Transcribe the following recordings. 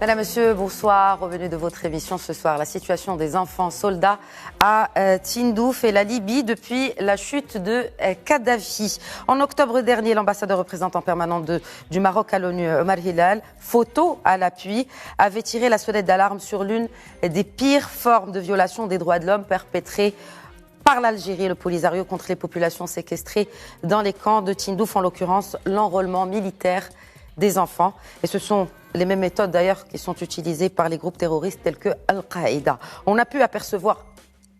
Madame, Monsieur, bonsoir. Revenu de votre émission ce soir. La situation des enfants soldats à Tindouf et la Libye depuis la chute de Kadhafi. En octobre dernier, l'ambassadeur représentant permanent du Maroc à l'ONU, Omar Hilal, photo à l'appui, avait tiré la sonnette d'alarme sur l'une des pires formes de violation des droits de l'homme perpétrées par l'Algérie et le Polisario contre les populations séquestrées dans les camps de Tindouf, en l'occurrence l'enrôlement militaire des enfants. Et ce sont les mêmes méthodes d'ailleurs qui sont utilisées par les groupes terroristes tels que Al-Qaïda. On a pu apercevoir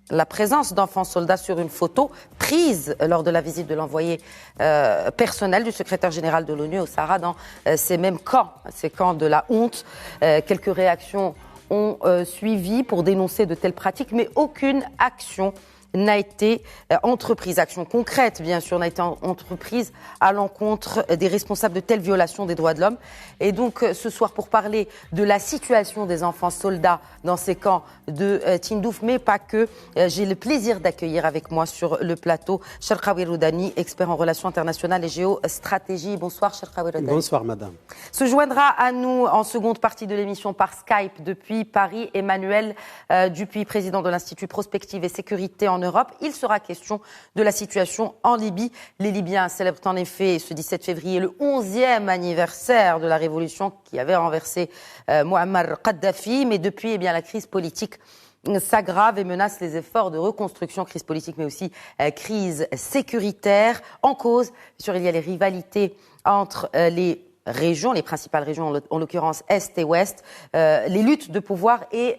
la présence d'enfants soldats sur une photo prise lors de la visite de l'envoyé personnel du secrétaire général de l'ONU au Sahara dans ces mêmes camps, ces camps de la honte. Quelques réactions ont suivi pour dénoncer de telles pratiques, mais aucune action n'a été entreprise, action concrète bien sûr, n'a été entreprise à l'encontre des responsables de telles violations des droits de l'homme. Et donc ce soir, pour parler de la situation des enfants soldats dans ces camps de Tindouf, mais pas que, j'ai le plaisir d'accueillir avec moi sur le plateau Cherkaoui Roudani, expert en relations internationales et géostratégie. Bonsoir Cherkaoui Roudani. Bonsoir madame. Se joindra à nous en seconde partie de l'émission par Skype depuis Paris, Emmanuel Dupuis, président de l'Institut Prospective et Sécurité en Europe. Il sera question de la situation en Libye. Les Libyens célèbrent en effet ce 17 février le 11e anniversaire de la révolution qui avait renversé Muammar Kadhafi. Mais depuis, la crise politique s'aggrave et menace les efforts de reconstruction, crise politique mais aussi crise sécuritaire. En cause, il y a les rivalités entre les régions, les principales régions en l'occurrence Est et Ouest, les luttes de pouvoir et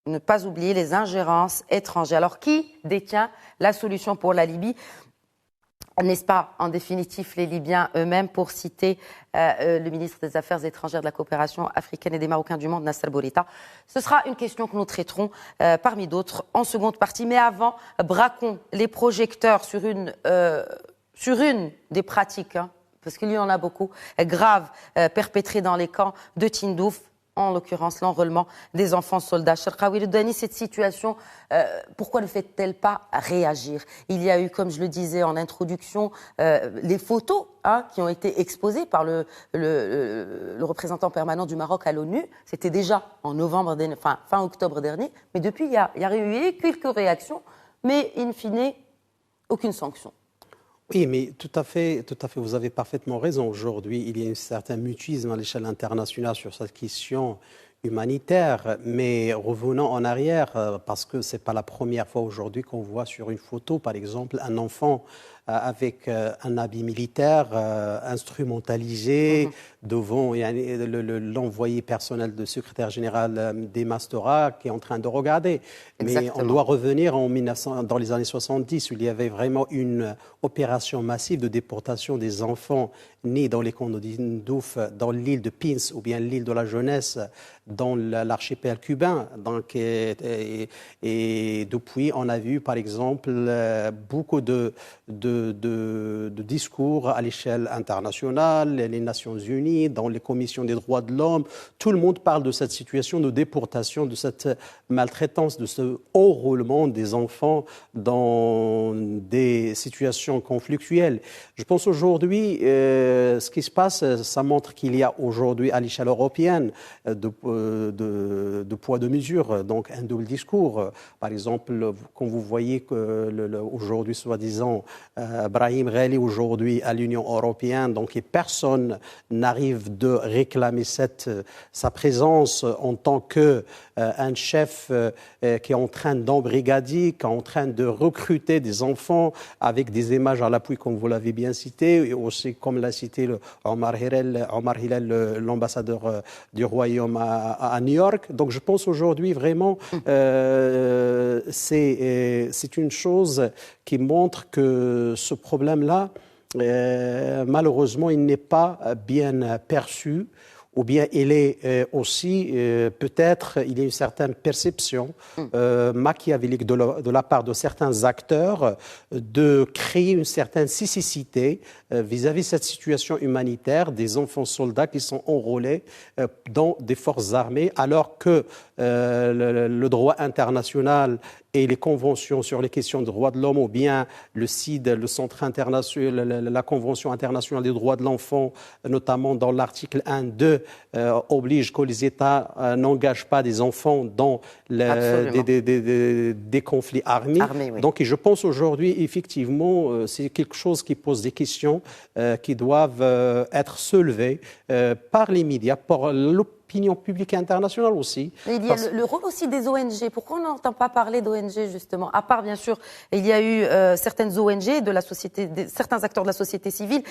ne pas oublier les ingérences étrangères. Alors, qui détient la solution pour la Libye ? N'est-ce pas, en définitive, les Libyens eux-mêmes, pour citer le ministre des Affaires étrangères, de la coopération africaine et des Marocains du monde, Nasser Bourita. Ce sera une question que nous traiterons parmi d'autres en seconde partie. Mais avant, braquons les projecteurs sur une des pratiques, parce qu'il y en a beaucoup, graves, perpétrées dans les camps de Tindouf, en l'occurrence l'enrôlement des enfants soldats. Cherkaoui Roudani, cette situation, pourquoi ne fait-elle pas réagir ? Il y a eu, comme je le disais en introduction, les photos qui ont été exposées par le représentant permanent du Maroc à l'ONU. C'était déjà en novembre, fin octobre dernier. Mais depuis, il y a eu quelques réactions, mais in fine, aucune sanction. Oui, mais tout à fait, vous avez parfaitement raison. Aujourd'hui, il y a un certain mutisme à l'échelle internationale sur cette question humanitaire, mais revenons en arrière, parce que ce n'est pas la première fois aujourd'hui qu'on voit sur une photo, par exemple, un enfant avec un habit militaire instrumentalisé devant l'envoyé personnel du secrétaire général des Mastora qui est en train de regarder. Exactement. Mais on doit revenir dans les années 70 où il y avait vraiment une opération massive de déportation des enfants nés dans les camps de Tindouf, dans l'île de Pins ou bien l'île de la Jeunesse, dans l'archipel cubain. Donc, et depuis, on a vu par exemple beaucoup de discours à l'échelle internationale, les Nations Unies, dans les commissions des droits de l'homme. Tout le monde parle de cette situation de déportation, de cette maltraitance, de ce enrôlement des enfants dans des situations conflictuelles. Je pense aujourd'hui, ce qui se passe, ça montre qu'il y a aujourd'hui à l'échelle européenne de poids de mesure, donc un double discours. Par exemple, quand vous voyez que aujourd'hui, soi-disant, Brahim Ghali aujourd'hui à l'Union européenne, donc et personne n'arrive de réclamer sa présence en tant qu'un chef qui est en train d'embrigader, qui est en train de recruter des enfants avec des images à l'appui, comme vous l'avez bien cité, et aussi comme l'a cité Omar Hilal, l'ambassadeur du Royaume à New York. Donc je pense aujourd'hui vraiment c'est une chose qui montre que ce problème-là, malheureusement, il n'est pas bien perçu, ou bien il est aussi, peut-être, il y a une certaine perception machiavélique de la part de certains acteurs de créer une certaine cécité vis-à-vis de cette situation humanitaire des enfants soldats qui sont enrôlés dans des forces armées, alors que le droit international et les conventions sur les questions de droits de l'homme, ou bien le CID, le Centre international, la Convention internationale des droits de l'enfant, notamment dans l'article 1.2, oblige que les États n'engagent pas des enfants dans des conflits armés. Oui. Donc, je pense aujourd'hui, effectivement, c'est quelque chose qui pose des questions qui doivent être soulevées par les médias, par l'opinion publique internationale aussi. Mais il y a le rôle aussi des ONG. Pourquoi on n'entend pas parler d'ONG, justement? À part, bien sûr, il y a eu certaines ONG, de la société, certains acteurs de la société civile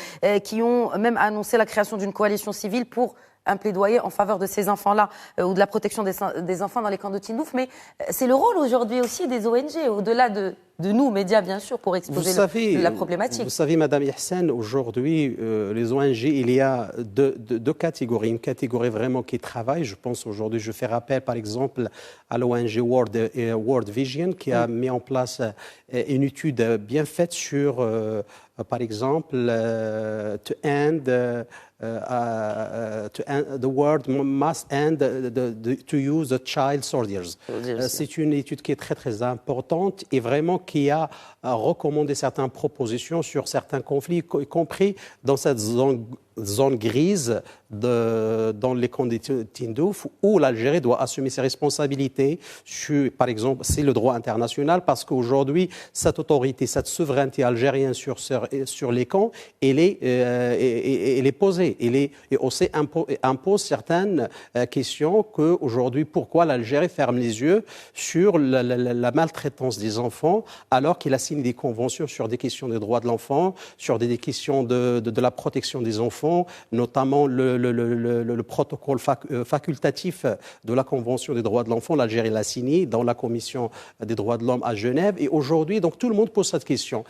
qui ont même annoncé la création d'une coalition civile pour un plaidoyer en faveur de ces enfants-là ou de la protection des enfants dans les camps de Tindouf. Mais c'est le rôle aujourd'hui aussi des ONG, au-delà de nous, médias, bien sûr, pour exposer la problématique. Vous savez, Madame Ihsan, aujourd'hui, les ONG, il y a deux catégories. Une catégorie vraiment qui travaille. Je pense aujourd'hui, je fais rappel, par exemple, à l'ONG World Vision, qui a mis en place une étude bien faite sur, par exemple, to end the world must end to use the child soldiers. C'est une étude qui est très très importante et vraiment qui a recommandé certaines propositions sur certains conflits, y compris dans cette zone grise dans les camps de Tindouf, où l'Algérie doit assumer ses responsabilités. Par exemple, c'est le droit international, parce qu'aujourd'hui, cette autorité, cette souveraineté algérienne sur les camps, elle est posée. Et aussi impose certaines questions qu'aujourd'hui, pourquoi l'Algérie ferme les yeux sur la maltraitance des enfants, alors qu'il a signé des conventions sur des questions des droits de l'enfant, sur des questions de la protection des enfants, notamment le protocole facultatif de la Convention des droits de l'enfant. L'Algérie l'a signé dans la Commission des droits de l'homme à Genève. Et aujourd'hui, donc, tout le monde pose cette question.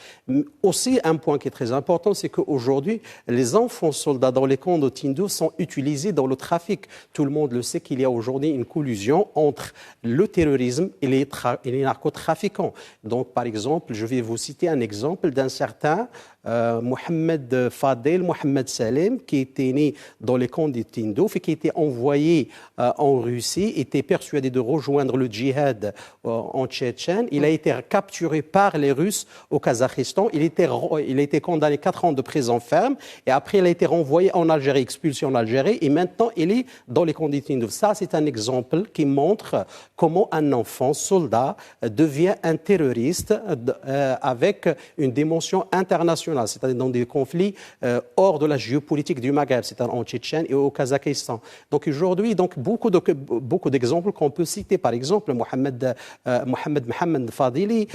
Aussi, un point qui est très important, c'est qu'aujourd'hui, les enfants soldats dans les camps de Tindouf sont utilisés dans le trafic. Tout le monde le sait qu'il y a aujourd'hui une collusion entre le terrorisme et les narcotrafiquants. Donc, par exemple, je vais vous citer un exemple d'un certain Mohamed Fadel, Mohamed Salem, qui était né dans les camps de Tindouf et qui était envoyé en Russie, était persuadé de rejoindre le djihad en Tchétchène. Il a été capturé par les Russes au Kazakhstan. Il a été condamné 4 ans de prison ferme et après il a été renvoyé en Algérie, expulsé en Algérie et maintenant il est dans les camps de Tindouf. Ça, c'est un exemple qui montre comment un enfant soldat devient un terroriste avec une dimension internationale, c'est-à-dire dans des conflits hors de la géopolitique du Maghreb, c'est-à-dire en Tchétchène et au Kazakhstan. Donc aujourd'hui, beaucoup d'exemples qu'on peut citer. Par exemple, Mohamed Fadili,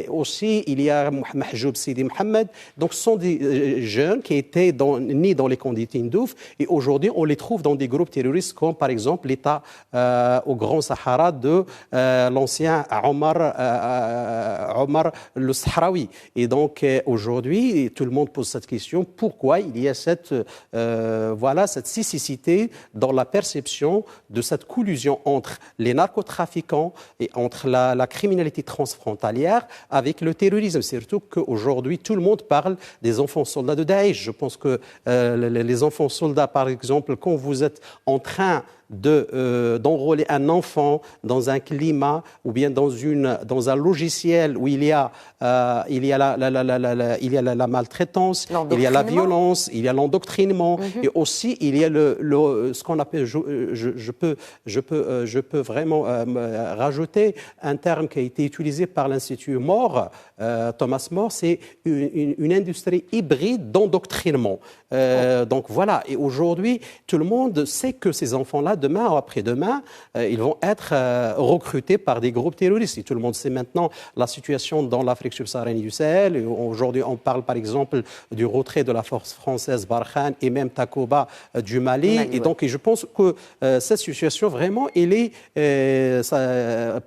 aussi il y a Mahjoub Sidi Mohamed. Donc ce sont des jeunes qui étaient nés dans les camps de Tindouf et aujourd'hui on les trouve dans des groupes terroristes comme par exemple l'État au Grand Sahara de l'ancien Omar le Sahraoui. Et donc aujourd'hui, tout le monde pose cette question, pourquoi il y a cette cécité dans la perception de cette collusion entre les narcotrafiquants et entre la criminalité transfrontalière avec le terrorisme. Surtout qu'aujourd'hui, tout le monde parle des enfants soldats de Daesh. Je pense que les enfants soldats, par exemple, quand vous êtes en train d'enrôler un enfant dans un climat ou bien dans un logiciel où il y a la maltraitance, il y a la violence, il y a l'endoctrinement et aussi il y a ce qu'on appelle, je peux vraiment rajouter un terme qui a été utilisé par l'Institut More, Thomas More, c'est une industrie hybride d'endoctrinement. Donc voilà, et aujourd'hui tout le monde sait que ces enfants-là, demain ou après-demain, ils vont être recrutés par des groupes terroristes. Et tout le monde sait maintenant la situation dans l'Afrique subsaharienne et du Sahel. Aujourd'hui, on parle par exemple du retrait de la force française Barkhane et même Takuba du Mali. Et donc, je pense que cette situation, vraiment, ça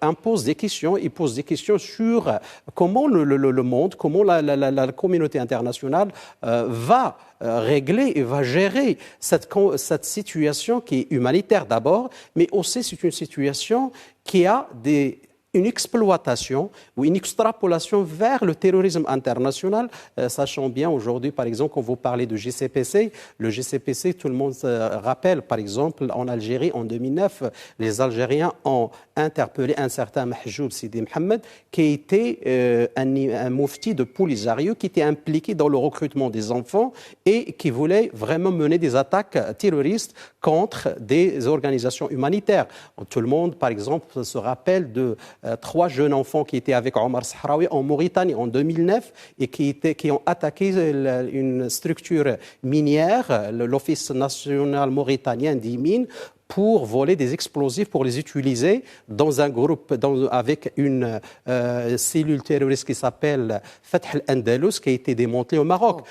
impose des questions. Il pose des questions sur comment le monde, comment la communauté internationale va régler et va gérer cette situation qui est humanitaire d'abord, mais aussi c'est une situation qui a des une exploitation ou une extrapolation vers le terrorisme international, sachant bien aujourd'hui, par exemple, quand vous parlez de GCPC, le GCPC, tout le monde se rappelle, par exemple, en Algérie, en 2009, les Algériens ont interpellé un certain Mahjoub Sidi Mohamed, qui était un moufti de Polisario, qui était impliqué dans le recrutement des enfants et qui voulait vraiment mener des attaques terroristes contre des organisations humanitaires. Tout le monde, par exemple, se rappelle de 3 jeunes enfants qui étaient avec Omar Sahraoui en Mauritanie en 2009 et qui ont attaqué une structure minière, l'Office national mauritanien des mines, pour voler des explosifs, pour les utiliser dans un groupe, avec une cellule terroriste qui s'appelle Fath al-Andalus, qui a été démantelée au Maroc.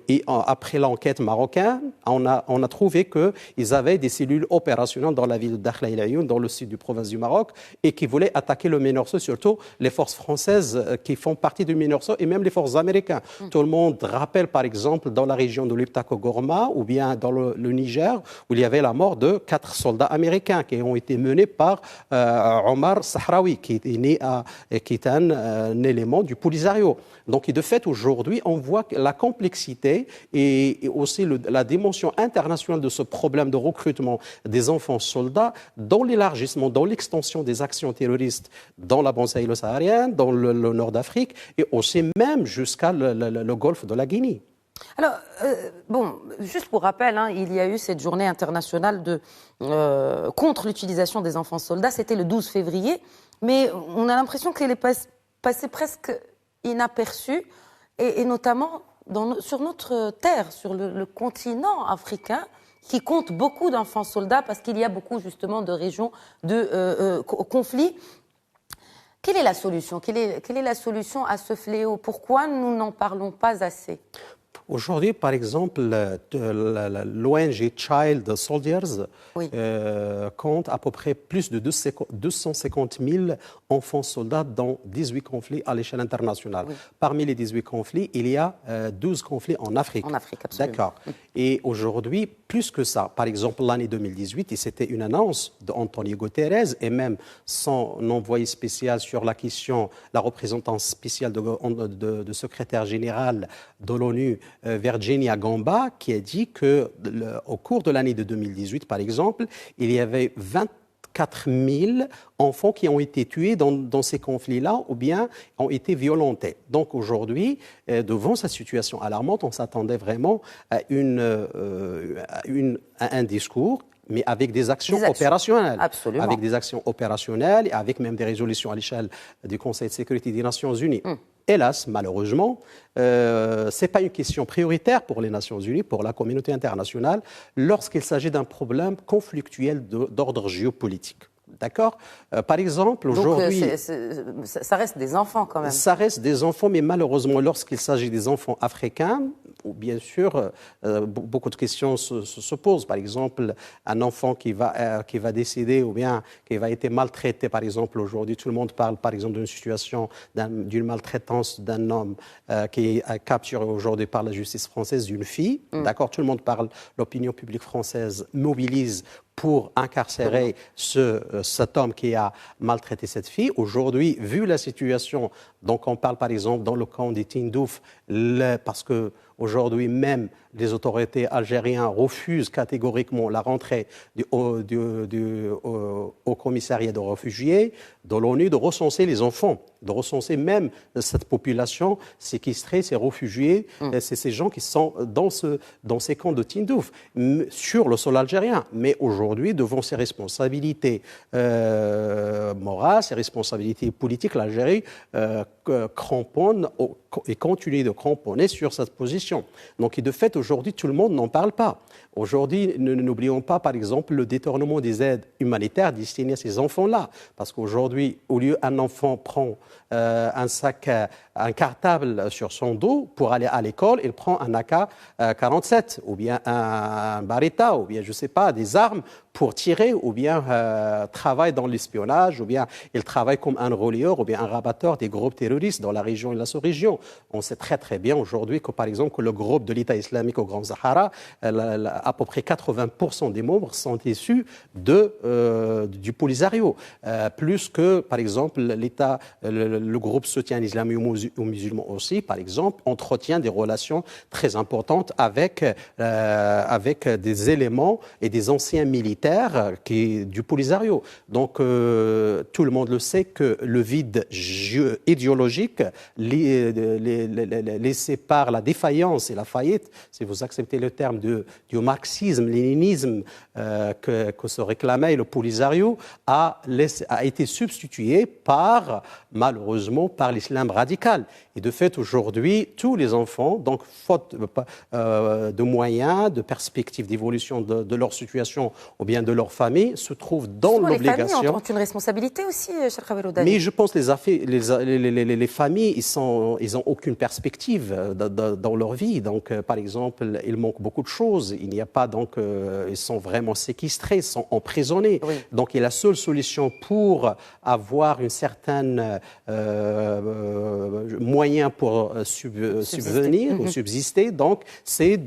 Et après l'enquête marocaine, on a trouvé qu'ils avaient des cellules opérationnelles dans la ville de Dakhla El Ayoun, dans le sud du province du Maroc, et qui voulaient attaquer le Minurso, surtout les forces françaises qui font partie du Minurso et même les forces américaines. Tout le monde rappelle, par exemple, dans la région de l'Iptako-Gorma ou bien dans le Niger, où il y avait la mort de 4 soldats américains qui ont été menés par Omar Sahraoui, qui est un élément du Polisario. Donc, de fait, aujourd'hui, on voit la complexité et aussi la dimension internationale de ce problème de recrutement des enfants soldats dans l'élargissement, dans l'extension des actions terroristes dans la bande sahélo-saharienne, dans le nord d'Afrique et aussi même jusqu'à le golfe de la Guinée. Alors, juste pour rappel, il y a eu cette journée internationale contre l'utilisation des enfants soldats. C'était le 12 février, mais on a l'impression qu'elle est passée presque inaperçue, et notamment sur notre terre, sur le continent africain, qui compte beaucoup d'enfants soldats parce qu'il y a beaucoup justement de régions de conflits. Quelle est la solution ? Quelle est la solution à ce fléau ? Pourquoi nous n'en parlons pas assez ? Aujourd'hui, par exemple, l'ONG Child Soldiers compte à peu près plus de 250 000 enfants soldats dans 18 conflits à l'échelle internationale. Oui. Parmi les 18 conflits, il y a 12 conflits en Afrique. En Afrique, absolument. D'accord. Et aujourd'hui, plus que ça, par exemple, l'année 2018, et c'était une annonce d'Antonio Guterres et même son envoyé spécial sur la question, la représentante spéciale de secrétaire général de l'ONU, Virginia Gamba, qui a dit qu'au cours de l'année de 2018, par exemple, il y avait 24 000 enfants qui ont été tués dans ces conflits-là ou bien ont été violentés. Donc aujourd'hui, devant cette situation alarmante, on s'attendait vraiment à un discours, mais avec des actions opérationnelles. Absolument. Avec des actions opérationnelles et avec même des résolutions à l'échelle du Conseil de sécurité des Nations Unies. Hélas, malheureusement, ce n'est pas une question prioritaire pour les Nations Unies, pour la communauté internationale, lorsqu'il s'agit d'un problème conflictuel d'ordre géopolitique. D'accord ? Par exemple, aujourd'hui... Donc, ça reste des enfants quand même. Ça reste des enfants, mais malheureusement, lorsqu'il s'agit des enfants africains, bien sûr, beaucoup de questions se posent. Par exemple, un enfant qui va décéder ou bien qui va être maltraité, par exemple, aujourd'hui, tout le monde parle, par exemple, d'une situation, d'une maltraitance d'un homme qui est capturé aujourd'hui par la justice française, d'une fille. D'accord ? Tout le monde parle, l'opinion publique française mobilise pour incarcérer cet homme qui a maltraité cette fille. Aujourd'hui, vu la situation, donc on parle par exemple dans le camp des Tindouf, parce que aujourd'hui même les autorités algériennes refusent catégoriquement la rentrée au commissariat de réfugiés de l'ONU de recenser les enfants, de recenser même cette population séquestrée, ces réfugiés, c'est ces gens qui sont dans ces camps de Tindouf, sur le sol algérien. Mais aujourd'hui, devant ses responsabilités morales, ses responsabilités politiques, l'Algérie cramponne et continue de cramponner sur cette position. Donc, de fait, aujourd'hui, tout le monde n'en parle pas. Aujourd'hui, n'oublions pas, par exemple, le détournement des aides humanitaires destinées à ces enfants-là. Parce qu'aujourd'hui, au lieu un enfant prend un sac, un cartable sur son dos pour aller à l'école, il prend un AK-47 ou bien un Beretta ou bien, je ne sais pas, des armes pour tirer, ou bien travaillent dans l'espionnage, ou bien ils travaillent comme un relieur, ou bien un rabatteur des groupes terroristes dans la région et la sous-région. On sait très très bien aujourd'hui que, par exemple, que le groupe de l'État islamique au Grand Sahara, à peu près 80% des membres sont issus du Polisario. Plus que, par exemple, l'État, le groupe soutien islamique aux musulmans aussi, par exemple, entretient des relations très importantes avec des éléments et des anciens militaires du Polisario. Donc, tout le monde le sait que le vide idéologique laissé par la défaillance et la faillite, si vous acceptez le terme du marxisme, léninisme que se réclamait le Polisario, a été substitué malheureusement par l'islam radical. Et de fait, aujourd'hui, tous les enfants, donc faute de moyens, de perspectives d'évolution de leur situation ou bien de leur famille, se trouvent dans l'obligation. Les familles ont une responsabilité aussi, Cheikh Khabiroudani. Mais je pense que les familles, ils n'ont aucune perspective dans leur vie. Donc, par exemple, il manque beaucoup de choses. Il n'y a pas, donc, ils sont vraiment séquestrés, ils sont emprisonnés. Oui. Donc, et la seule solution pour avoir une certaine moyen pour subvenir ou subsister, donc, c'est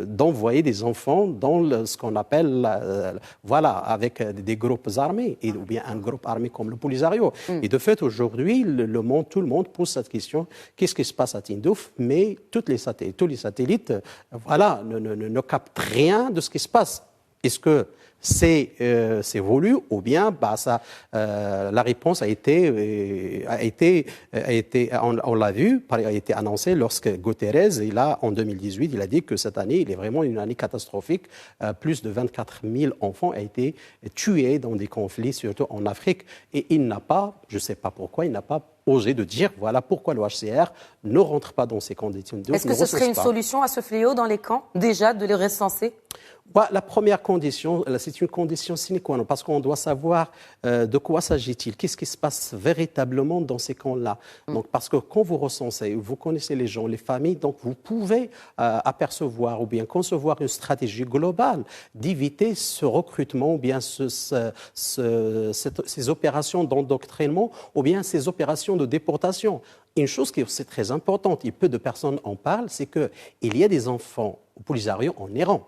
d'envoyer des enfants dans ce qu'on appelle, avec des groupes armés, ou bien un groupe armé comme le Polisario. Et de fait, aujourd'hui, tout le monde pose cette question, qu'est-ce qui se passe à Tindouf? Mais tous les satellites, ne captent rien de ce qui se passe. Est-ce que c'est voulu ou bien la réponse a été on l'a vu, a été annoncée lorsque Guterres, en 2018, il a dit que cette année, il est vraiment une année catastrophique. Plus de 24 000 enfants ont été tués dans des conflits, surtout en Afrique. Et il n'a pas, je ne sais pas pourquoi, il n'a pas osé de dire voilà pourquoi le HCR ne rentre pas dans ces conditions. Est-ce que ce serait une solution à ce fléau dans les camps, déjà, de les recenser? La première condition, c'est une condition sine qua non, parce qu'on doit savoir de quoi s'agit-il, qu'est-ce qui se passe véritablement dans ces camps-là. Donc, parce que quand vous recensez, vous connaissez les gens, les familles, donc vous pouvez apercevoir ou bien concevoir une stratégie globale d'éviter ce recrutement ou bien ces opérations d'endoctrinement ou bien ces opérations de déportation. Une chose qui est très importante, et peu de personnes en parlent, c'est qu'il y a des enfants au Polisario en Iran.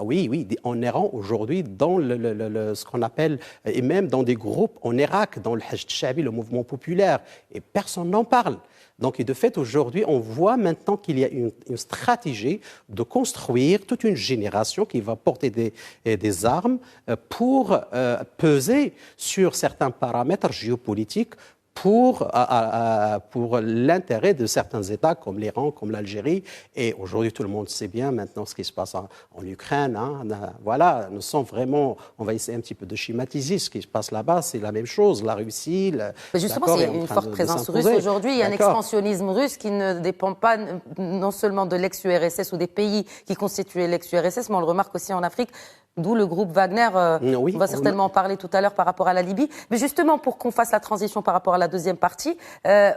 Oui, en Iran aujourd'hui, dans ce qu'on appelle, et même dans des groupes en Irak, dans le Hashd Shabi, le mouvement populaire, et personne n'en parle. Donc, et de fait, aujourd'hui, on voit maintenant qu'il y a une stratégie de construire toute une génération qui va porter des armes pour peser sur certains paramètres géopolitiques pour l'intérêt de certains États comme l'Iran, comme l'Algérie. Et aujourd'hui, tout le monde sait bien maintenant ce qui se passe en Ukraine. Nous sommes vraiment, on va essayer un petit peu de schématiser ce qui se passe là-bas. C'est la même chose, la Russie. Mais justement, il y a une forte présence russe aujourd'hui. Il y a un expansionnisme russe qui ne dépend pas non seulement de l'ex-URSS ou des pays qui constituaient l'ex-URSS, mais on le remarque aussi en Afrique. D'où le groupe Wagner, on va certainement en parler tout à l'heure par rapport à la Libye. Mais justement, pour qu'on fasse la transition par rapport à la deuxième partie,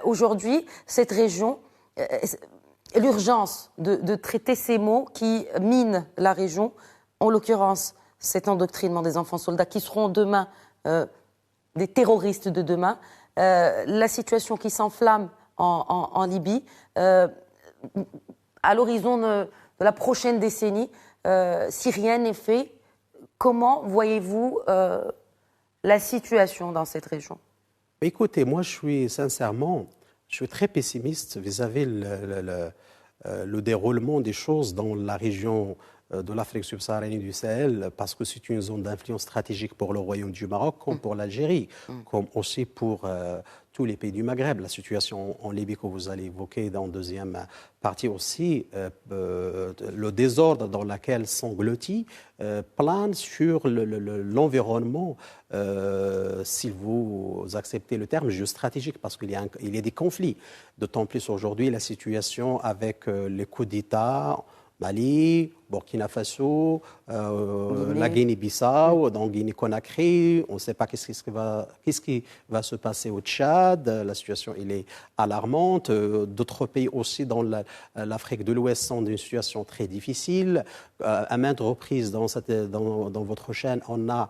aujourd'hui, cette région, l'urgence de traiter ces maux qui minent la région, en l'occurrence cet endoctrinement des enfants soldats qui seront demain des terroristes de demain, la situation qui s'enflamme en Libye, à l'horizon de la prochaine décennie, si rien n'est fait, comment voyez-vous la situation dans cette région? Écoutez, moi, je suis très pessimiste vis-à-vis le déroulement des choses dans la région de l'Afrique subsaharienne et du Sahel, parce que c'est une zone d'influence stratégique pour le Royaume du Maroc, comme pour l'Algérie, comme aussi pour tous les pays du Maghreb. La situation en Libye que vous allez évoquer dans la deuxième partie aussi, le désordre dans lequel s'engloutit plane sur l'environnement, si vous acceptez le terme, géostratégique, parce qu'il y a des conflits. D'autant plus aujourd'hui, la situation avec les coups d'État, Mali, Burkina Faso, la Guinée-Bissau, dans Guinée-Conakry. On ne sait pas qu'est-ce qui va se passer au Tchad. La situation elle est alarmante. D'autres pays aussi dans l'Afrique de l'Ouest sont dans une situation très difficile. À maintes reprises dans votre chaîne, on a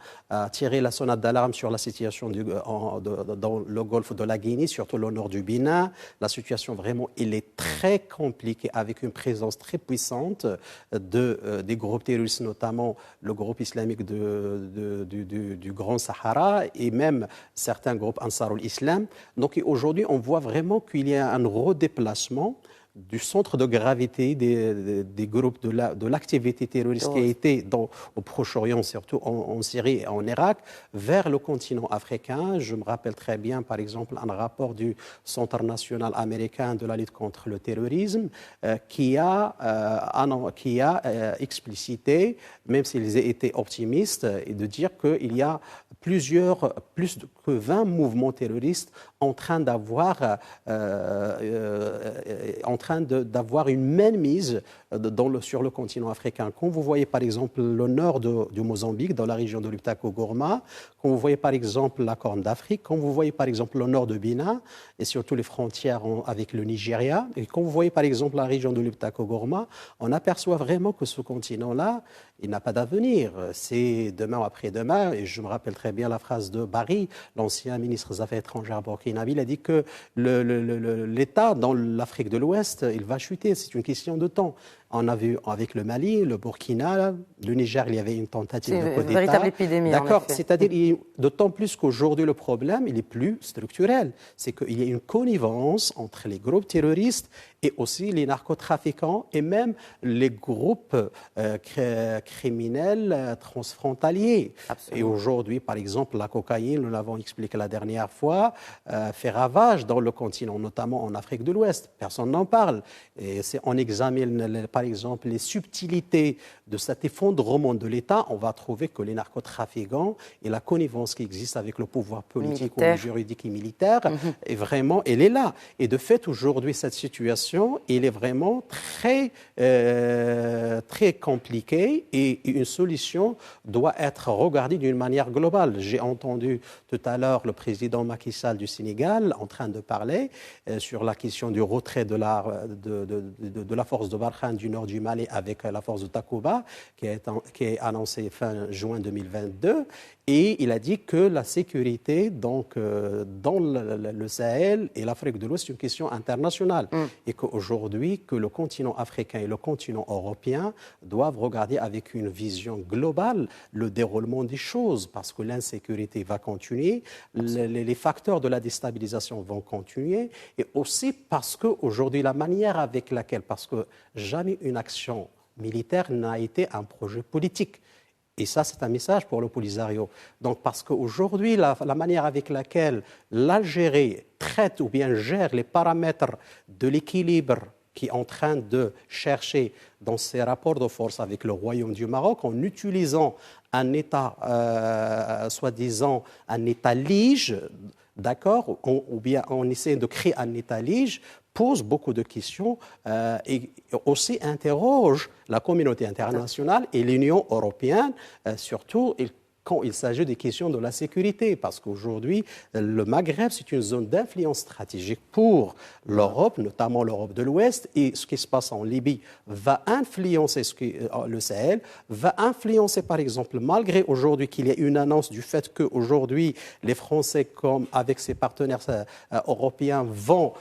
tiré la sonnette d'alarme sur la situation dans le golfe de la Guinée, surtout le nord du Bénin. La situation vraiment, elle est très compliquée avec une présence très puissante des groupes terroristes, notamment le groupe islamique du Grand Sahara et même certains groupes Ansarul Islam. Donc aujourd'hui, on voit vraiment qu'il y a un redéplacement du centre de gravité des groupes de l'activité terroriste qui a été au Proche-Orient, surtout en Syrie et en Irak, vers le continent africain. Je me rappelle très bien, par exemple, un rapport du Centre national américain de la lutte contre le terrorisme qui a explicité, même s'ils étaient optimistes, et de dire qu'il y a plus que 20 mouvements terroristes en train d'avoir une mainmise sur le continent africain. Quand vous voyez par exemple le nord du Mozambique, dans la région de Liptako-Gourma, quand vous voyez par exemple la Corne d'Afrique, quand vous voyez par exemple le nord de Bénin et surtout les frontières avec le Nigeria, et quand vous voyez par exemple la région de Liptako-Gourma, on aperçoit vraiment que ce continent-là, il n'a pas d'avenir. C'est demain ou après-demain, et je me rappelle très bien la phrase de Barry, l'ancien ministre des Affaires étrangères burkinabé, il a dit que l'État dans l'Afrique de l'Ouest, il va chuter, c'est une question de temps. On a vu avec le Mali, le Burkina, le Niger, il y avait une tentative de coup d'État. C'est une véritable épidémie. D'accord, c'est-à-dire d'autant plus qu'aujourd'hui le problème, il est plus structurel. C'est qu'il y a une connivence entre les groupes terroristes et aussi les narcotrafiquants et même les groupes criminels transfrontaliers. Absolument. Et aujourd'hui, par exemple, la cocaïne, nous l'avons expliqué la dernière fois, fait ravage dans le continent, notamment en Afrique de l'Ouest. Personne n'en parle. Et si on examine, par exemple, les subtilités de cet effondrement de l'État, on va trouver que les narcotrafiquants et la connivence qui existe avec le pouvoir politique ou juridique et militaire, est vraiment, elle est là. Et de fait, aujourd'hui, cette situation, elle est vraiment très compliquée et une solution doit être regardée d'une manière globale. J'ai entendu tout à l'heure le président Macky Sall du Sénégal en train de parler sur la question du retrait de la force de Barkhane du nord du Mali avec la force de Takuba qui est annoncée fin juin 2022. Et il a dit que la sécurité donc, dans le Sahel et l'Afrique de l'Ouest, c'est une question internationale. Et qu'aujourd'hui, que le continent africain et le continent européen doivent regarder avec une vision globale le déroulement des choses, parce que l'insécurité va continuer, les facteurs de la déstabilisation vont continuer, et aussi parce qu'aujourd'hui, la manière avec laquelle, parce que jamais une action militaire n'a été un projet politique. Et ça, c'est un message pour le Polisario. Donc, parce qu'aujourd'hui, la manière avec laquelle l'Algérie traite ou bien gère les paramètres de l'équilibre qui est en train de chercher dans ses rapports de force avec le Royaume du Maroc, en utilisant un État, soi-disant un État lige, d'accord, ou bien en essayant de créer un État lige, pose beaucoup de questions et aussi interroge la communauté internationale et l'Union européenne, surtout quand il s'agit des questions de la sécurité, parce qu'aujourd'hui, le Maghreb, c'est une zone d'influence stratégique pour l'Europe, notamment l'Europe de l'Ouest, et ce qui se passe en Libye va influencer le Sahel, va influencer, par exemple, malgré aujourd'hui qu'il y ait une annonce du fait qu'aujourd'hui, les Français, comme avec ses partenaires européens, vont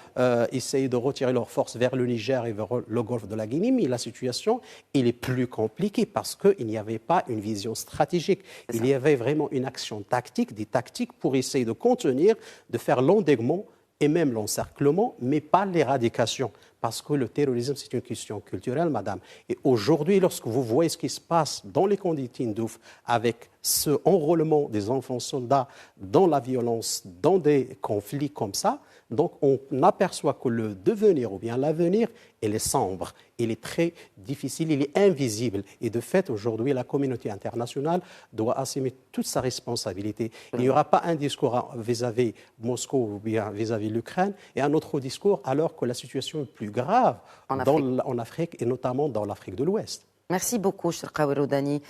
essayer de retirer leurs forces vers le Niger et vers le golfe de la Guinée, mais la situation, elle est plus compliquée parce qu'il n'y avait pas une vision stratégique. Il y avait vraiment une action tactique, des tactiques pour essayer de contenir, de faire l'endiguement et même l'encerclement, mais pas l'éradication. Parce que le terrorisme, c'est une question culturelle, madame. Et aujourd'hui, lorsque vous voyez ce qui se passe dans les camps d'Tindouf, avec ce enrôlement des enfants soldats dans la violence, dans des conflits comme ça, donc on aperçoit que le devenir ou bien l'avenir, il est sombre, il est très difficile, il est invisible. Et de fait, aujourd'hui, la communauté internationale doit assumer toute sa responsabilité. Il n'y aura pas un discours vis-à-vis Moscou ou bien vis-à-vis l'Ukraine et un autre discours alors que la situation est plus grave en Afrique et notamment dans l'Afrique de l'Ouest. Merci beaucoup, Cherkaoui Roudani,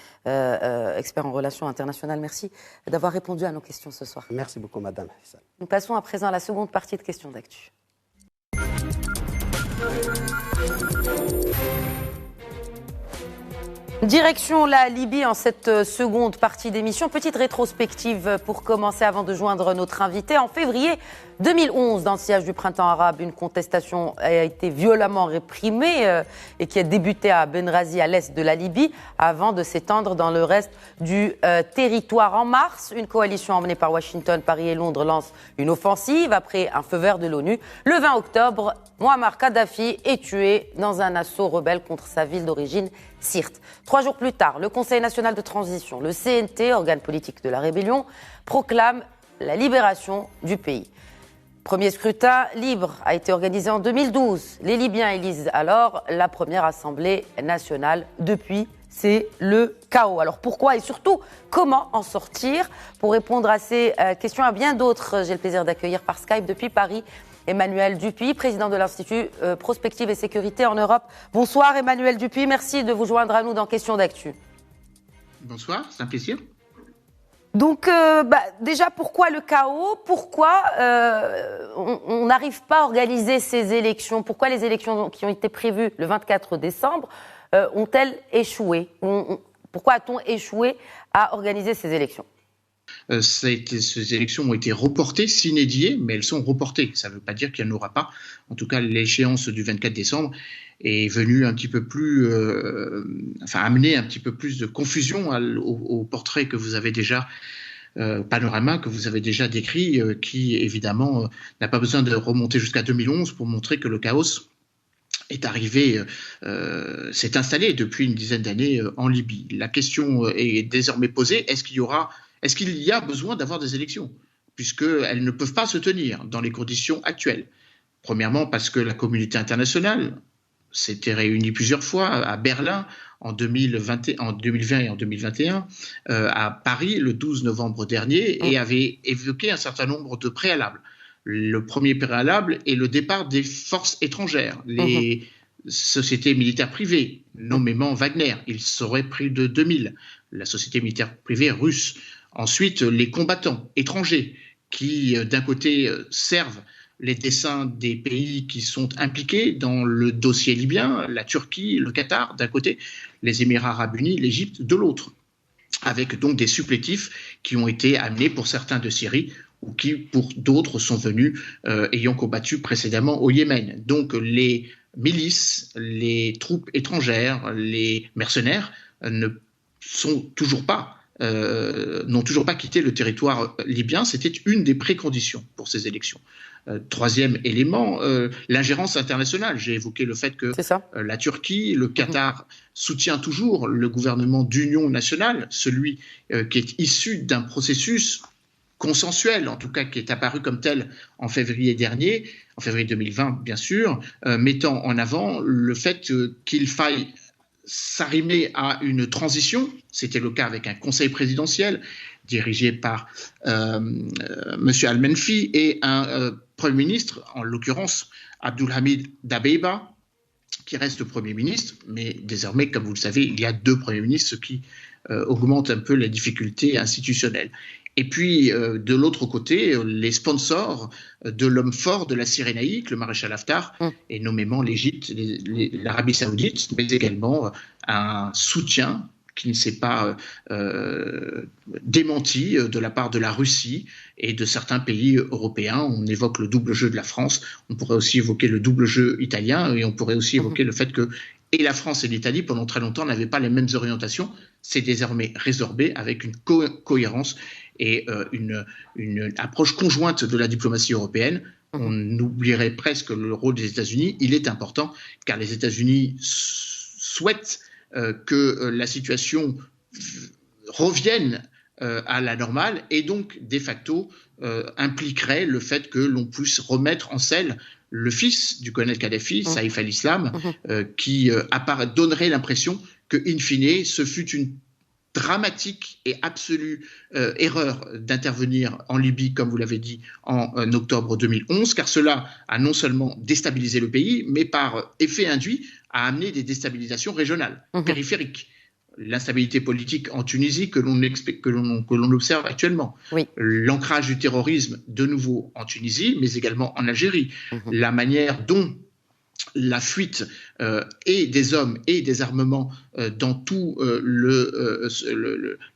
expert en relations internationales. Merci d'avoir répondu à nos questions ce soir. Merci beaucoup, Madame. Nous passons à présent à la seconde partie de questions d'actu. Direction la Libye en cette seconde partie d'émission. Petite rétrospective pour commencer avant de joindre notre invité. En février 2011, dans le sillage du printemps arabe, une contestation a été violemment réprimée et qui a débuté à Benghazi, à l'est de la Libye, avant de s'étendre dans le reste du territoire. En mars, une coalition emmenée par Washington, Paris et Londres lance une offensive après un feu vert de l'ONU. Le 20 octobre, Muammar Kadhafi est tué dans un assaut rebelle contre sa ville d'origine, Sirte. 3 jours plus tard, le Conseil national de transition, le CNT, organe politique de la rébellion, proclame la libération du pays. Premier scrutin libre a été organisé en 2012. Les Libyens élisent alors la première Assemblée nationale. Depuis, c'est le chaos. Alors pourquoi et surtout comment en sortir? Pour répondre à ces questions, à bien d'autres, j'ai le plaisir d'accueillir par Skype depuis Paris Emmanuel Dupuy, président de l'Institut Prospective et Sécurité en Europe. Bonsoir Emmanuel Dupuy, merci de vous joindre à nous dans Questions d'actu. Bonsoir, c'est un plaisir. Donc déjà, pourquoi le chaos? Pourquoi on n'arrive pas à organiser ces élections? Pourquoi les élections qui ont été prévues le 24 décembre ont-elles échoué? Pourquoi a-t-on échoué à organiser ces élections? Ces élections ont été reportées, sine die, mais elles sont reportées. Ça ne veut pas dire qu'il n'y en aura pas. En tout cas, l'échéance du 24 décembre est venue un petit peu plus, amener un petit peu plus de confusion au portrait que vous avez déjà, panorama que vous avez déjà décrit, qui évidemment n'a pas besoin de remonter jusqu'à 2011 pour montrer que le chaos est arrivé, s'est installé depuis une dizaine d'années en Libye. La question est désormais posée, est-ce qu'il y a besoin d'avoir des élections, puisqu'elles ne peuvent pas se tenir dans les conditions actuelles. Premièrement, parce que la communauté internationale s'était réunie plusieurs fois à Berlin en 2020 et en 2021, à Paris le 12 novembre dernier, et avait évoqué un certain nombre de préalables. Le premier préalable est le départ des forces étrangères, les sociétés militaires privées, nommément Wagner. Il serait plus de 2000, la société militaire privée russe. Ensuite, les combattants étrangers qui, d'un côté, servent les desseins des pays qui sont impliqués dans le dossier libyen, la Turquie, le Qatar, d'un côté, les Émirats arabes unis, l'Égypte, de l'autre, avec donc des supplétifs qui ont été amenés pour certains de Syrie ou qui, pour d'autres, sont venus ayant combattu précédemment au Yémen. Donc, les milices, les troupes étrangères, les mercenaires n'ont toujours pas quitté le territoire libyen. C'était une des préconditions pour ces élections. Troisième élément, l'ingérence internationale. J'ai évoqué le fait que la Turquie, le Qatar soutient toujours le gouvernement d'union nationale, celui qui est issu d'un processus consensuel, en tout cas qui est apparu comme tel en février dernier, en février 2020 bien sûr, mettant en avant le fait qu'il faille s'arrimer à une transition. C'était le cas avec un conseil présidentiel dirigé par M. Al-Menfi et un Premier ministre, en l'occurrence Abdulhamid Dabeiba, qui reste Premier ministre, mais désormais, comme vous le savez, il y a 2 Premiers ministres, ce qui augmente un peu les difficultés institutionnelles. Et puis, de l'autre côté, les sponsors de l'homme fort de la Cyrénaïque, le maréchal Haftar, et nommément l'Égypte, l'Arabie saoudite, mais également un soutien qui ne s'est pas démenti de la part de la Russie et de certains pays européens. On évoque le double jeu de la France, on pourrait aussi évoquer le double jeu italien, et on pourrait aussi évoquer le fait que et la France et l'Italie, pendant très longtemps, n'avaient pas les mêmes orientations. C'est désormais résorbé avec une cohérence et une approche conjointe de la diplomatie européenne. On oublierait presque le rôle des États-Unis. Il est important car les États-Unis souhaitent que la situation revienne à la normale et donc, de facto, impliquerait le fait que l'on puisse remettre en selle le fils du colonel Kadhafi, Saïf al-Islam, qui donnerait l'impression que, in fine, ce fut une dramatique et absolue erreur d'intervenir en Libye, comme vous l'avez dit, en octobre 2011, car cela a non seulement déstabilisé le pays, mais par effet induit a amené des déstabilisations régionales, périphériques. L'instabilité politique en Tunisie que l'on observe actuellement, l'ancrage du terrorisme de nouveau en Tunisie, mais également en Algérie, la manière dont la fuite et des hommes et des armements dans tout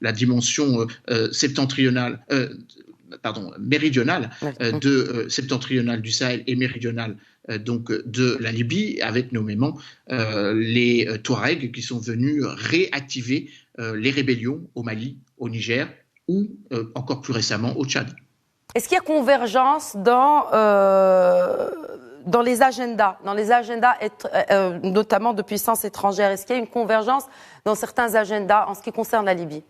la dimension méridionale septentrionale du Sahel et méridionale donc de la Libye, avec nommément les Touaregs qui sont venus réactiver les rébellions au Mali, au Niger ou encore plus récemment au Tchad. Est-ce qu'il y a convergence dans les agendas, notamment de puissances étrangères? Est-ce qu'il y a une convergence dans certains agendas en ce qui concerne la Libye?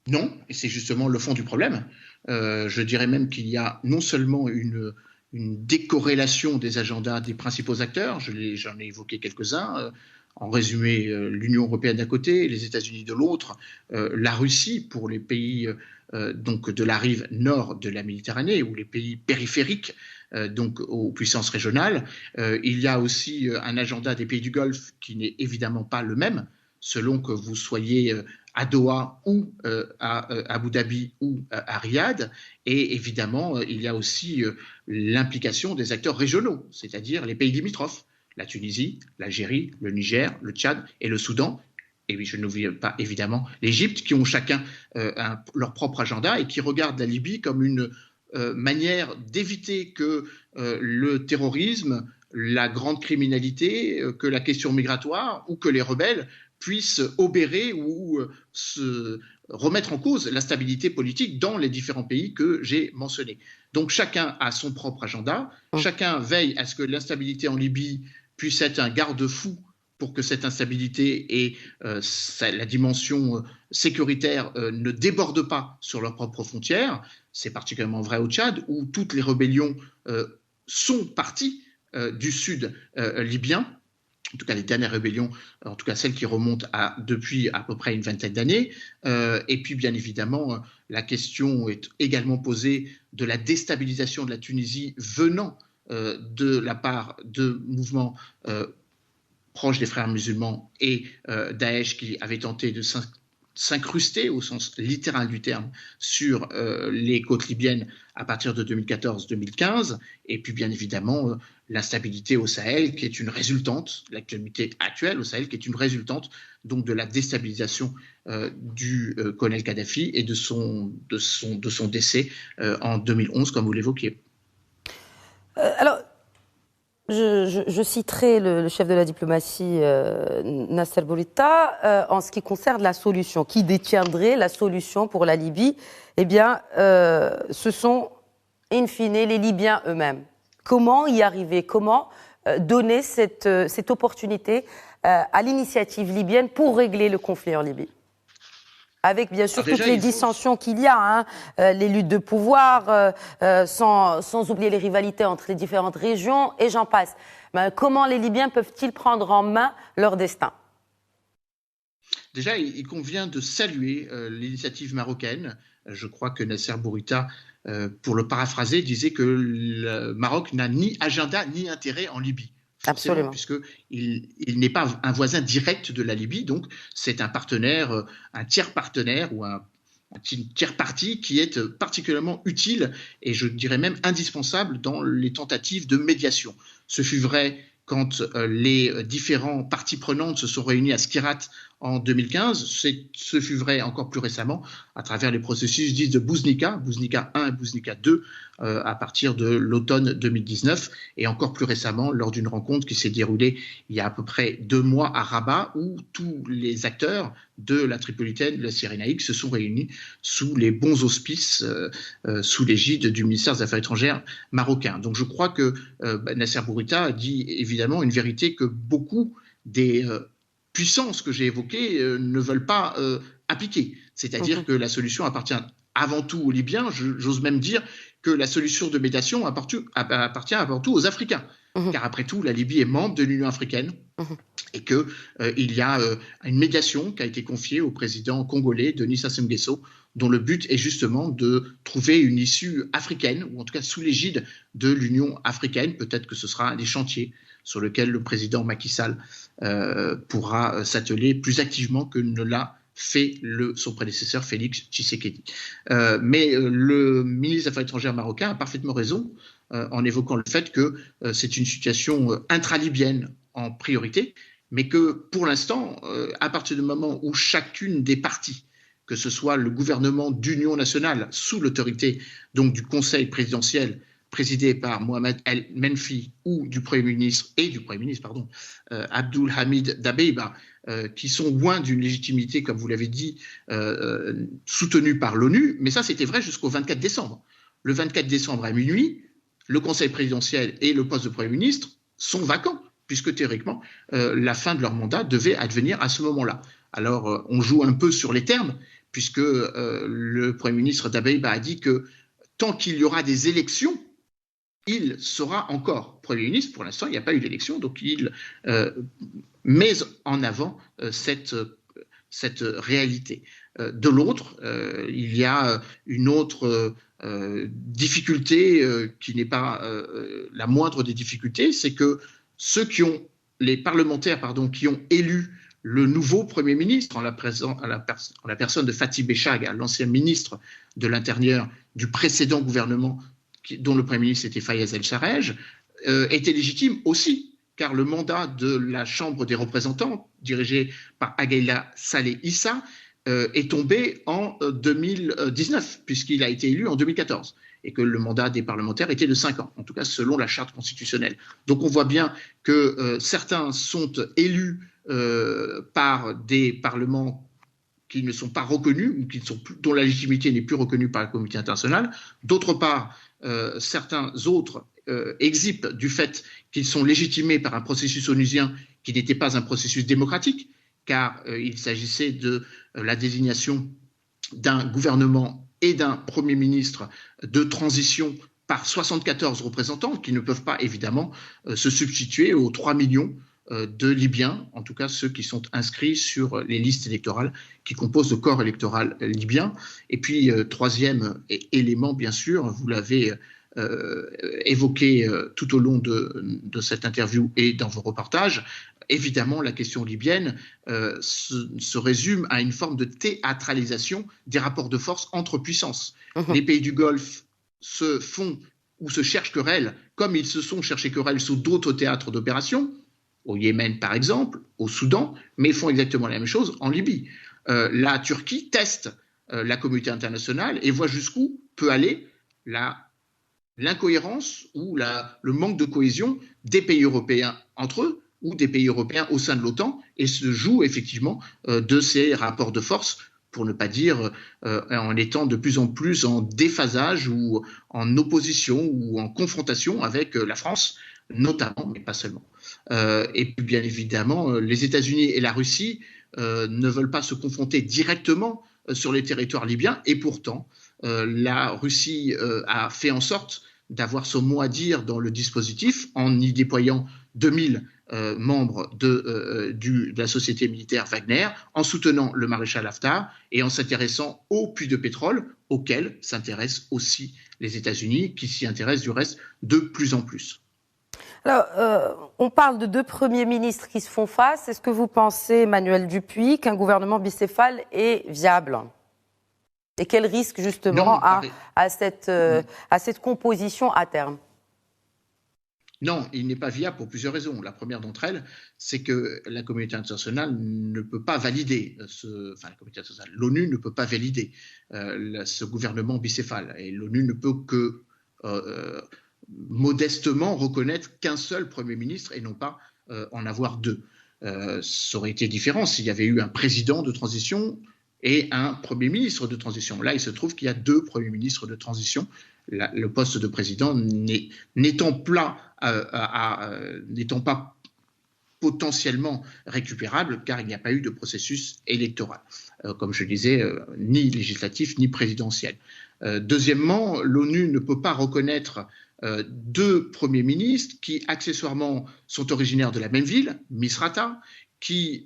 Non, et c'est justement le fond du problème. Je dirais même qu'il y a non seulement une décorrélation des agendas des principaux acteurs, j'en ai évoqué quelques-uns, en résumé l'Union européenne d'un côté, les États-Unis de l'autre, la Russie pour les pays donc de la rive nord de la Méditerranée ou les pays périphériques donc aux puissances régionales. Il y a aussi un agenda des pays du Golfe qui n'est évidemment pas le même, selon que vous soyez à Doha ou à Abu Dhabi ou à Riyad. Et évidemment, il y a aussi l'implication des acteurs régionaux, c'est-à-dire les pays limitrophes, la Tunisie, l'Algérie, le Niger, le Tchad et le Soudan. Et oui, je n'oublie pas évidemment l'Égypte, qui ont chacun leur propre agenda et qui regardent la Libye comme une manière d'éviter que le terrorisme, la grande criminalité, que la question migratoire ou que les rebelles puissent obérer ou se remettre en cause la stabilité politique dans les différents pays que j'ai mentionnés. Donc chacun a son propre agenda, chacun veille à ce que l'instabilité en Libye puisse être un garde-fou pour que cette instabilité et la dimension sécuritaire ne déborde pas sur leurs propres frontières. C'est particulièrement vrai au Tchad, où toutes les rébellions sont parties du sud libyen. En tout cas, les dernières rébellions, en tout cas celles qui remontent depuis à peu près une vingtaine d'années. Et puis, bien évidemment, la question est également posée de la déstabilisation de la Tunisie venant de la part de mouvements proches des frères musulmans et Daesh qui avaient tenté de s'incruster au sens littéral du terme sur les côtes libyennes à partir de 2014-2015, et puis bien évidemment l'instabilité au Sahel qui est une résultante, l'actualité actuelle au Sahel qui est une résultante donc de la déstabilisation du colonel Kadhafi et de son décès en 2011 comme vous l'évoquiez. Alors, je citerai le chef de la diplomatie, Nasser Bourita, en ce qui concerne la solution. Qui détiendrait la solution pour la Libye? Eh bien, ce sont, in fine, les Libyens eux-mêmes. Comment y arriver? Comment donner cette opportunité à l'initiative libyenne pour régler le conflit en Libye? Avec bien sûr toutes les dissensions qu'il y a, les luttes de pouvoir, sans oublier les rivalités entre les différentes régions, et j'en passe. Mais comment les Libyens peuvent-ils prendre en main leur destin? Déjà, il convient de saluer l'initiative marocaine. Je crois que Nasser Bourita, pour le paraphraser, disait que le Maroc n'a ni agenda ni intérêt en Libye. Absolument. Puisqu'il n'est pas un voisin direct de la Libye, donc c'est un partenaire, un tiers partenaire ou un tiers parti qui est particulièrement utile et je dirais même indispensable dans les tentatives de médiation. Ce fut vrai quand les différents parties prenantes se sont réunis à Skirat en 2015. Ce fut vrai encore plus récemment à travers les processus dits de Bouznika 1 et Bouznika 2 à partir de l'automne 2019 et encore plus récemment lors d'une rencontre qui s'est déroulée il y a à peu près 2 mois à Rabat où tous les acteurs de la Tripolitaine, de la Cyrénaïque se sont réunis sous les bons auspices, sous l'égide du ministère des Affaires étrangères marocain. Donc je crois que Nasser Bourita dit évidemment une vérité que beaucoup des puissances que j'ai évoquées ne veulent pas appliquer. C'est-à-dire que la solution appartient avant tout aux Libyens. J'ose même dire que la solution de médiation appartient avant tout aux Africains. Car après tout, la Libye est membre de l'Union africaine et qu'il y a une médiation qui a été confiée au président congolais, Denis Sassou Nguesso, dont le but est justement de trouver une issue africaine, ou en tout cas sous l'égide de l'Union africaine. Peut-être que ce sera un des chantiers sur lesquels le président Macky Sall pourra s'atteler plus activement que ne l'a fait son prédécesseur Félix Tshisekedi. Mais le ministre des Affaires étrangères marocain a parfaitement raison en évoquant le fait que c'est une situation intra-libyenne en priorité, mais que pour l'instant, à partir du moment où chacune des parties, que ce soit le gouvernement d'union nationale sous l'autorité donc du Conseil présidentiel présidé par Mohamed El Menfi ou du Premier ministre Abdul Hamid Dabeiba, qui sont loin d'une légitimité, comme vous l'avez dit, soutenue par l'ONU. Mais ça, c'était vrai jusqu'au 24 décembre. Le 24 décembre à minuit, le Conseil présidentiel et le poste de Premier ministre sont vacants, puisque théoriquement, la fin de leur mandat devait advenir à ce moment-là. Alors, on joue un peu sur les termes, puisque le Premier ministre Dabeiba a dit que tant qu'il y aura des élections, il sera encore Premier ministre. Pour l'instant, il n'y a pas eu d'élection, donc il met en avant cette réalité. De l'autre, il y a une autre difficulté qui n'est pas la moindre des difficultés, c'est que les parlementaires qui ont élu le nouveau Premier ministre en la personne de Fatih Bechag, l'ancien ministre de l'Intérieur du précédent gouvernement dont le Premier ministre était Fayez El-Sarraj, était légitime aussi, car le mandat de la Chambre des représentants, dirigée par Aghaïla Saleh Issa, est tombé en 2019, puisqu'il a été élu en 2014, et que le mandat des parlementaires était de 5 ans, en tout cas selon la charte constitutionnelle. Donc on voit bien que certains sont élus par des parlements qui ne sont pas reconnus, ou dont la légitimité n'est plus reconnue par la communauté internationale. D'autre part, certains autres exipent du fait qu'ils sont légitimés par un processus onusien qui n'était pas un processus démocratique, car il s'agissait de la désignation d'un gouvernement et d'un Premier ministre de transition par 74 représentants qui ne peuvent pas évidemment se substituer aux 3 millions de Libyens, en tout cas ceux qui sont inscrits sur les listes électorales qui composent le corps électoral libyen. Et puis, troisième élément, bien sûr, vous l'avez évoqué tout au long de cette interview et dans vos reportages, évidemment, la question libyenne se résume à une forme de théâtralisation des rapports de force entre puissances. Les pays du Golfe se font ou se cherchent querelle, comme ils se sont cherchés querelle sous d'autres théâtres d'opération, au Yémen par exemple, au Soudan, mais font exactement la même chose en Libye. La Turquie teste la communauté internationale et voit jusqu'où peut aller l'incohérence ou le manque de cohésion des pays européens entre eux ou des pays européens au sein de l'OTAN, et se joue effectivement de ces rapports de force, pour ne pas dire en étant de plus en plus en déphasage ou en opposition ou en confrontation avec la France, notamment, mais pas seulement. Et puis bien évidemment, les États-Unis et la Russie ne veulent pas se confronter directement sur les territoires libyens, et pourtant la Russie a fait en sorte d'avoir son mot à dire dans le dispositif en y déployant 2000 membres de la société militaire Wagner, en soutenant le maréchal Haftar et en s'intéressant aux puits de pétrole auxquels s'intéressent aussi les États-Unis, qui s'y intéressent du reste de plus en plus. Alors, on parle de 2 premiers ministres qui se font face. Est-ce que vous pensez, Emmanuel Dupuy, qu'un gouvernement bicéphale est viable ? Et quel risque, justement, à cette composition à terme ? Non, il n'est pas viable pour plusieurs raisons. La première d'entre elles, c'est que la communauté internationale ne peut pas valider l'ONU ne peut pas valider ce gouvernement bicéphale. Et l'ONU ne peut que modestement reconnaître qu'un seul Premier ministre et non pas en avoir 2. Ça aurait été différent s'il y avait eu un président de transition et un Premier ministre de transition. Là, il se trouve qu'il y a 2 Premiers ministres de transition. Le poste de président n'étant pas potentiellement récupérable, car il n'y a pas eu de processus électoral. comme je disais, ni législatif ni présidentiel. Deuxièmement, l'ONU ne peut pas reconnaître deux premiers ministres qui, accessoirement, sont originaires de la même ville, Misrata, qui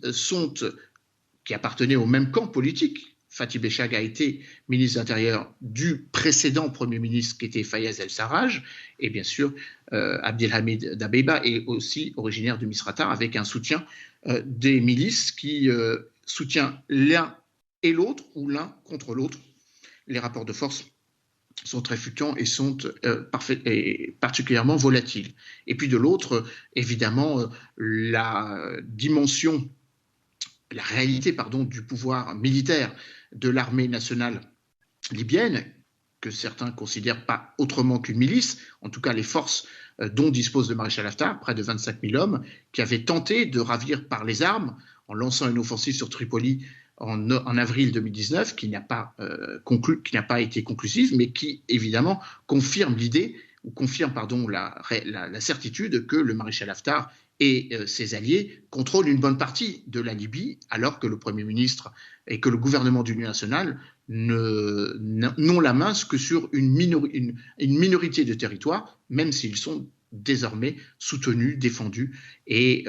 appartenaient au même camp politique. Fatih Beshag a été ministre de l'Intérieur du précédent Premier ministre qui était Fayez El-Sarraj, et bien sûr Abdelhamid Dabeiba est aussi originaire de Misrata, avec un soutien des milices qui soutient l'un et l'autre, ou l'un contre l'autre. Les rapports de force sont très fluctuants et sont particulièrement volatiles. Et puis de l'autre, évidemment, la réalité du pouvoir militaire de l'armée nationale libyenne, que certains considèrent pas autrement qu'une milice, en tout cas les forces dont dispose le maréchal Haftar, près de 25 000 hommes, qui avaient tenté de ravir par les armes en lançant une offensive sur Tripoli en avril 2019, qui n'a pas été conclusive, mais qui évidemment confirme la certitude que le maréchal Haftar et ses alliés contrôlent une bonne partie de la Libye, alors que le Premier ministre et que le gouvernement d'union nationale n'ont la main que sur une minorité de territoires, même s'ils sont désormais soutenus, défendus et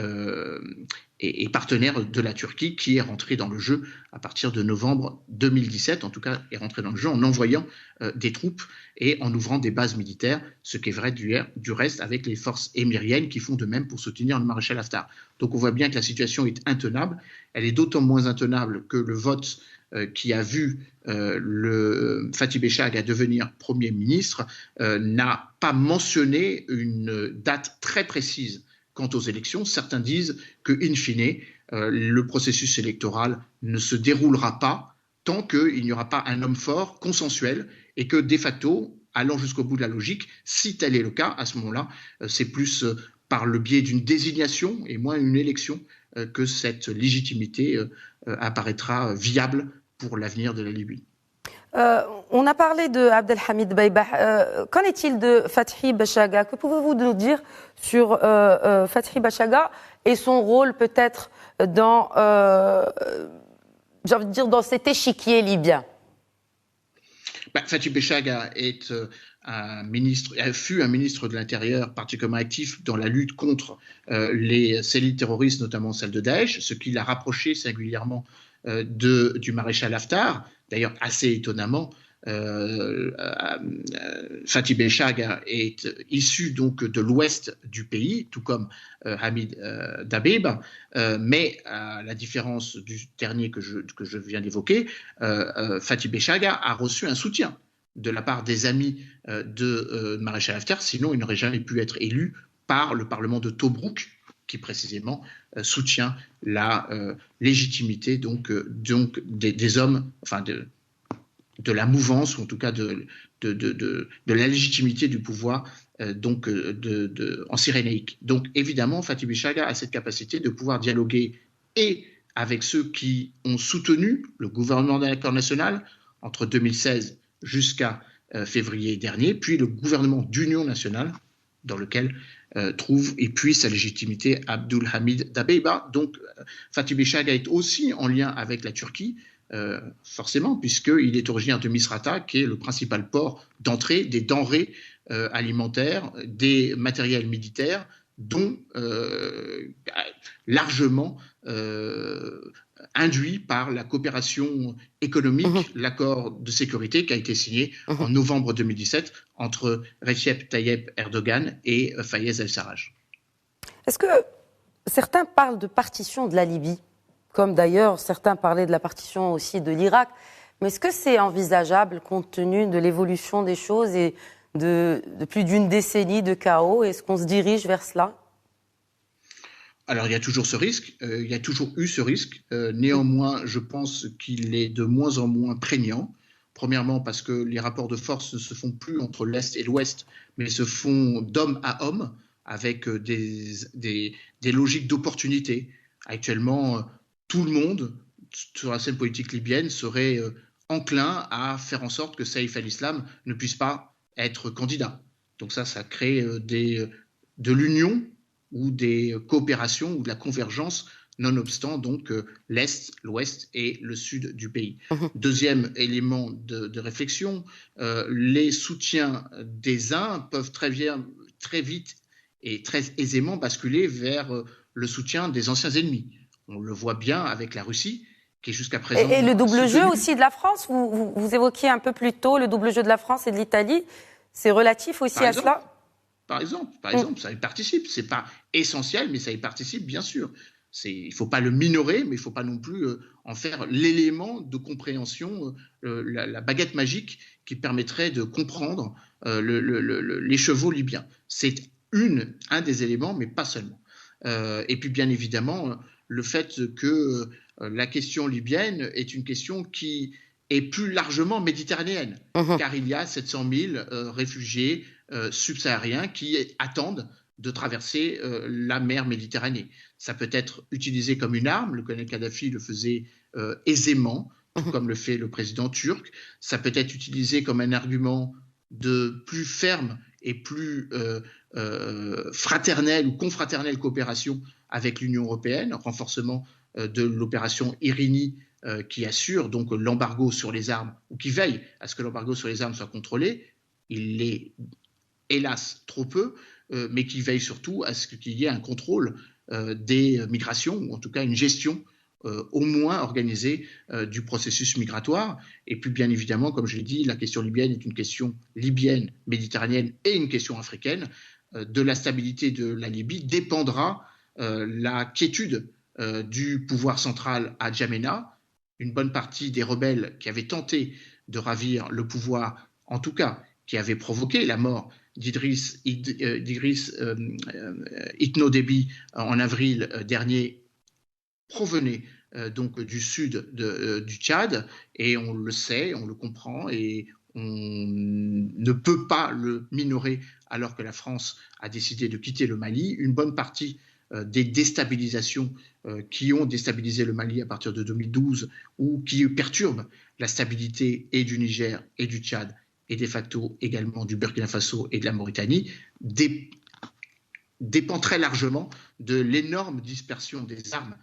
partenaires de la Turquie, qui est rentrée dans le jeu à partir de novembre 2017, en tout cas est rentrée dans le jeu en envoyant des troupes et en ouvrant des bases militaires, ce qui est vrai du reste avec les forces émiriennes qui font de même pour soutenir le maréchal Haftar. Donc on voit bien que la situation est intenable. Elle est d'autant moins intenable que le vote qui a vu le Fatih Beshag à devenir Premier ministre n'a pas mentionné une date très précise quant aux élections. Certains disent que, in fine, le processus électoral ne se déroulera pas tant qu'il n'y aura pas un homme fort, consensuel, et que, de facto, allant jusqu'au bout de la logique, si tel est le cas, à ce moment-là, c'est plus par le biais d'une désignation et moins une élection que cette légitimité apparaîtra viable pour l'avenir de la Libye. On a parlé de Abdelhamid Dabeiba. Qu'en est-il de Fathi Bechagha? Que pouvez-vous nous dire sur Fathi Bechagha et son rôle peut-être dans cet échiquier libyen? Fathi Bechagha fut un ministre de l'Intérieur particulièrement actif dans la lutte contre les cellules terroristes, notamment celle de Daesh, ce qui l'a rapproché singulièrement du maréchal Haftar. D'ailleurs, assez étonnamment, Fatih Bechagha est issu donc de l'ouest du pays, tout comme Hamid Dabeiba, mais à la différence du dernier que je viens d'évoquer, Fatih Bechagha a reçu un soutien de la part des amis de maréchal Haftar, sinon il n'aurait jamais pu être élu par le Parlement de Tobrouk, qui précisément soutient la légitimité des hommes, enfin de la mouvance, ou en tout cas de la légitimité du pouvoir en Cyrénaïque. Donc évidemment, Fatih Bechagha a cette capacité de pouvoir dialoguer et avec ceux qui ont soutenu le gouvernement d'un accord national entre 2016 jusqu'à février dernier, puis le gouvernement d'union nationale dans lequel trouve et puise sa légitimité Abdelhamid Dabeiba. Donc Fatih Bechagha est aussi en lien avec la Turquie, forcément, puisqu'il est originaire de Misrata, qui est le principal port d'entrée des denrées alimentaires, des matériels militaires, dont largement induit par la coopération économique, l'accord de sécurité qui a été signé en novembre 2017 entre Recep Tayyip Erdogan et Fayez El-Sarraj. Est-ce que certains parlent de partition de la Libye, comme d'ailleurs certains parlaient de la partition aussi de l'Irak, mais est-ce que c'est envisageable compte tenu de l'évolution des choses et de plus d'une décennie de chaos? Est-ce qu'on se dirige vers cela? Alors, il y a toujours ce risque, il y a toujours eu ce risque. Néanmoins, je pense qu'il est de moins en moins prégnant. Premièrement, parce que les rapports de force ne se font plus entre l'Est et l'Ouest, mais se font d'homme à homme, avec des logiques d'opportunité. Actuellement, tout le monde, sur la scène politique libyenne, serait enclin à faire en sorte que Saïf al-Islam ne puisse pas être candidat. Donc ça crée de l'union ou des coopérations ou de la convergence nonobstant donc l'Est, l'Ouest et le Sud du pays. Deuxième élément de réflexion, les soutiens des uns peuvent très vite et très aisément basculer vers le soutien des anciens ennemis. On le voit bien avec la Russie, qui est jusqu'à présent... Et le double jeu aussi de la France, vous évoquiez un peu plus tôt le double jeu de la France et de l'Italie, c'est relatif aussi à cela ? Par exemple, ça y participe. Ce n'est pas essentiel, mais ça y participe, bien sûr. Il ne faut pas le minorer, mais il ne faut pas non plus en faire l'élément de compréhension, la baguette magique qui permettrait de comprendre l'écheveau libyen. C'est un des éléments, mais pas seulement. Et puis, bien évidemment, le fait que la question libyenne est une question qui est plus largement méditerranéenne, car il y a 700 000 réfugiés subsahariens qui attendent de traverser la mer Méditerranée. Ça peut être utilisé comme une arme, le colonel Kadhafi le faisait aisément, tout comme le fait le président turc. Ça peut être utilisé comme un argument de plus ferme et plus fraternelle ou confraternelle coopération avec l'Union européenne, renforcement de l'opération Irini qui assure donc l'embargo sur les armes, ou qui veille à ce que l'embargo sur les armes soit contrôlé. Il l'est hélas trop peu, mais qui veille surtout à ce qu'il y ait un contrôle des migrations, ou en tout cas une gestion au moins organisée du processus migratoire. Et puis bien évidemment, comme je l'ai dit, la question libyenne est une question libyenne, méditerranéenne et une question africaine. De la stabilité de la Libye dépendra la quiétude du pouvoir central à Djamena. Une bonne partie des rebelles qui avaient tenté de ravir le pouvoir, en tout cas qui avaient provoqué la mort d'Idriss Itno Déby en avril dernier, provenaient donc du sud du Tchad, et on le sait, on le comprend, et on ne peut pas le minorer alors que la France a décidé de quitter le Mali. Une bonne partie des déstabilisations qui ont déstabilisé le Mali à partir de 2012 ou qui perturbent la stabilité et du Niger et du Tchad et de facto également du Burkina Faso et de la Mauritanie, dépend très largement de l'énorme dispersion des armes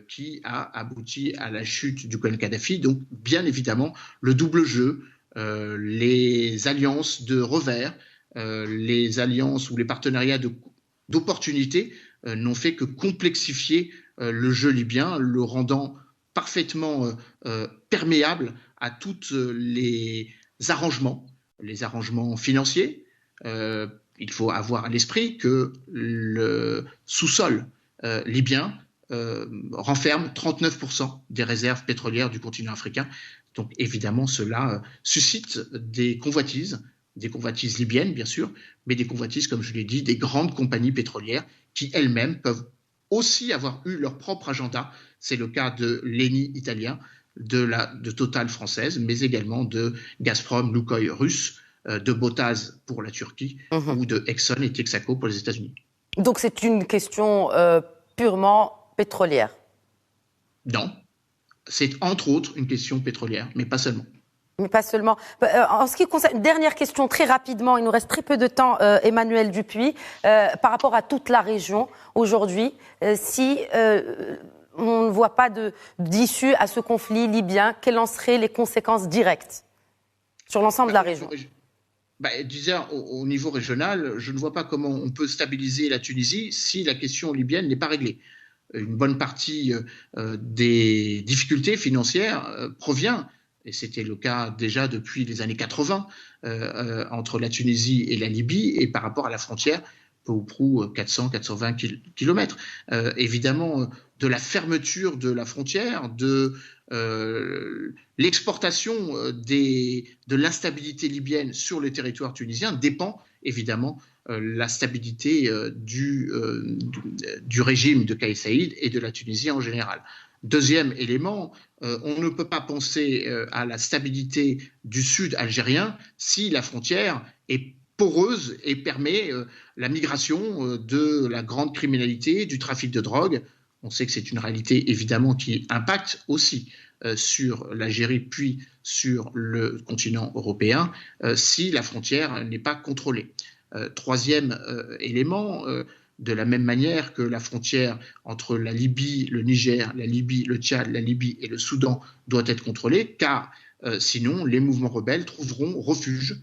qui a abouti à la chute du colonel Kadhafi. Donc, bien évidemment, le double jeu, les alliances de revers, les alliances ou les partenariats d'opportunités n'ont fait que complexifier le jeu libyen, le rendant parfaitement perméable à tous les arrangements financiers. Il faut avoir à l'esprit que le sous-sol libyen renferme 39% des réserves pétrolières du continent africain. Donc évidemment, cela suscite des convoitises libyennes, bien sûr, mais des convoitises, comme je l'ai dit, des grandes compagnies pétrolières qui elles-mêmes peuvent aussi avoir eu leur propre agenda. C'est le cas de l'Eni italien, de Total française, mais également de Gazprom, Lukoil russe, de Botaz pour la Turquie ou de Exxon et Texaco pour les États-Unis. Donc c'est une question purement pétrolière? Non, c'est entre autres une question pétrolière, mais pas seulement. Mais pas seulement. En ce qui concerne, dernière question très rapidement, il nous reste très peu de temps, Emmanuel Dupuis, par rapport à toute la région aujourd'hui, si on ne voit pas d'issue à ce conflit libyen, quelles en seraient les conséquences directes sur l'ensemble de la région? Disons, au niveau régional, je ne vois pas comment on peut stabiliser la Tunisie si la question libyenne n'est pas réglée. Une bonne partie des difficultés financières provient, et c'était le cas déjà depuis les années 80, entre la Tunisie et la Libye, et par rapport à la frontière, peu ou prou 400-420 kilomètres. Évidemment, de la fermeture de la frontière, de l'exportation de l'instabilité libyenne sur le territoire tunisien dépend évidemment la stabilité du régime de Kais Saïed et de la Tunisie en général. Deuxième élément, on ne peut pas penser à la stabilité du sud algérien si la frontière est poreuse et permet la migration de la grande criminalité, du trafic de drogue. On sait que c'est une réalité évidemment qui impacte aussi sur l'Algérie puis sur le continent européen si la frontière n'est pas contrôlée. Troisième élément, de la même manière que la frontière entre la Libye, le Niger, la Libye, le Tchad, la Libye et le Soudan doit être contrôlée, car sinon les mouvements rebelles trouveront refuge,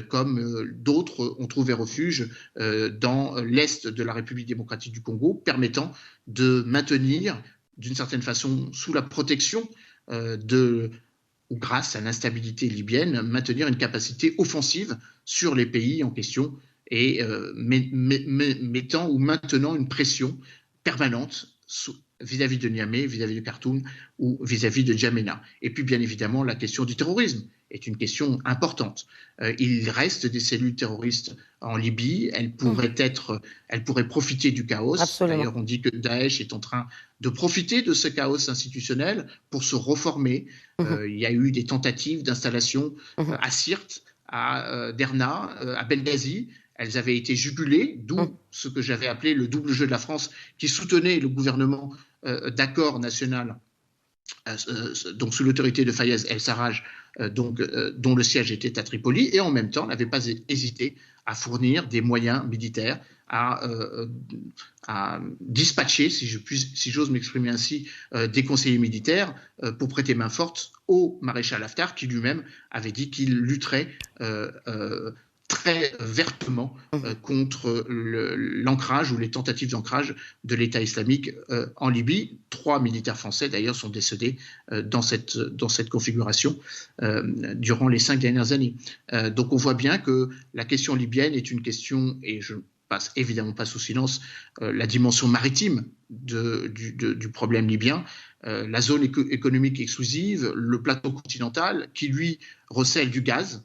comme d'autres ont trouvé refuge dans l'est de la République démocratique du Congo, permettant de maintenir, d'une certaine façon, sous la protection ou grâce à l'instabilité libyenne, maintenir une capacité offensive sur les pays en question et mettant ou maintenant une pression permanente vis-à-vis de Niamey, vis-à-vis de Khartoum ou vis-à-vis de N'Djamena. Et puis, bien évidemment, la question du terrorisme est une question importante. Il reste des cellules terroristes en Libye. Elles pourraient profiter du chaos. Absolument. D'ailleurs, on dit que Daesh est en train de profiter de ce chaos institutionnel pour se reformer. Il y a eu des tentatives d'installation à Sirte, à Derna, à Benghazi. Elles avaient été jugulées, d'où ce que j'avais appelé le double jeu de la France, qui soutenait le gouvernement d'accord national, donc sous l'autorité de Fayez El-Sarraj, dont le siège était à Tripoli, et en même temps n'avait pas hésité à fournir des moyens militaires, à dispatcher, si j'ose m'exprimer ainsi, des conseillers militaires pour prêter main forte au maréchal Haftar, qui lui-même avait dit qu'il lutterait très vertement contre l'ancrage ou les tentatives d'ancrage de l'État islamique en Libye. 3 militaires français, d'ailleurs, sont décédés dans cette configuration durant les 5 dernières années. Donc on voit bien que la question libyenne est une question, et je passe évidemment pas sous silence la dimension maritime du problème libyen, la zone économique exclusive, le plateau continental qui, lui, recèle du gaz,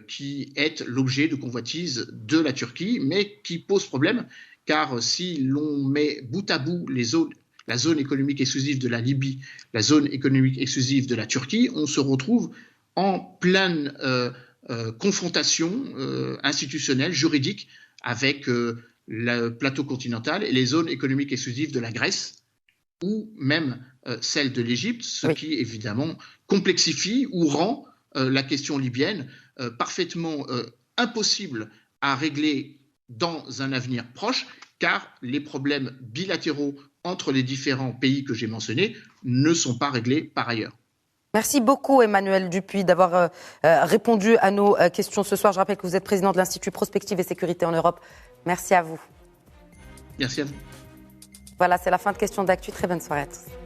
qui est l'objet de convoitises de la Turquie, mais qui pose problème, car si l'on met bout à bout la zone économique exclusive de la Libye, la zone économique exclusive de la Turquie, on se retrouve en pleine confrontation institutionnelle, juridique, avec le plateau continental et les zones économiques exclusives de la Grèce, ou même celle de l'Égypte, ce qui évidemment complexifie ou rend la question libyenne parfaitement impossible à régler dans un avenir proche, car les problèmes bilatéraux entre les différents pays que j'ai mentionnés ne sont pas réglés par ailleurs. Merci beaucoup Emmanuel Dupuy d'avoir répondu à nos questions ce soir. Je rappelle que vous êtes président de l'Institut Prospective et Sécurité en Europe. Merci à vous. Merci à vous. Voilà, c'est la fin de Questions d'actu. Très bonne soirée à tous.